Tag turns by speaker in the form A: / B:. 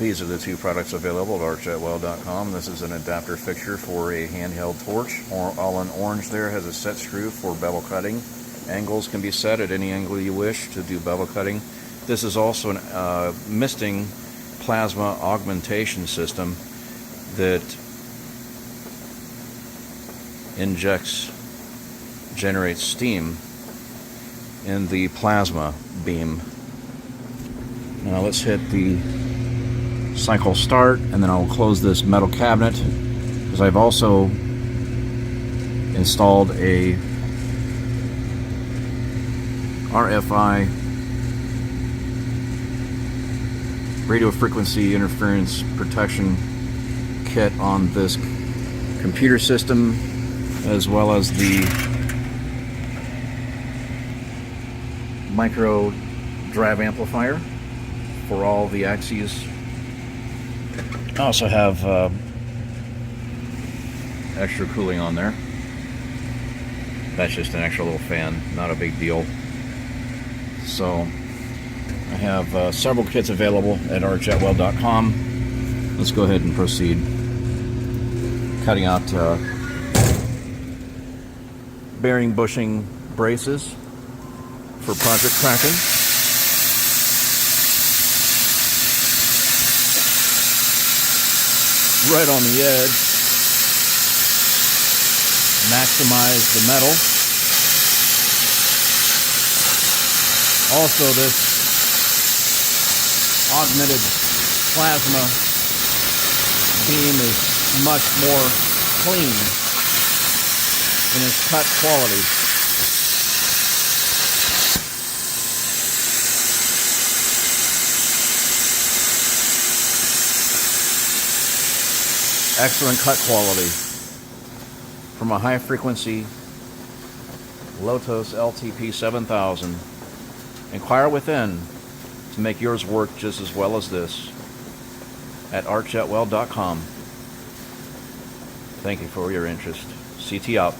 A: These are the two products available at Arc-Jet-Weld.com. This is an adapter fixture for a handheld torch. All in orange there has a set screw for bevel cutting. Angles can be set at any angle you wish to do bevel cutting. This is also a misting plasma augmentation system that generates steam in the plasma beam. Now let's hit the cycle start, and then I'll close this metal cabinet, because I've also installed a RFI radio frequency interference protection kit on this computer system, as well as the micro drive amplifier for all the axes. I also have extra cooling on there. That's just an extra little fan, not a big deal. So I have several kits available at Arc-Jet-Weld.com. Let's go ahead and proceed cutting out bearing bushing braces for Project Kraken. Right on the edge, maximize the metal. Also, this augmented plasma beam is much more clean in its cut quality. Excellent cut quality from a high frequency Lotus LTP 7000. Inquire within to make yours work just as well as this at Arc-Jet-Weld.com. Thank you for your interest. CT out.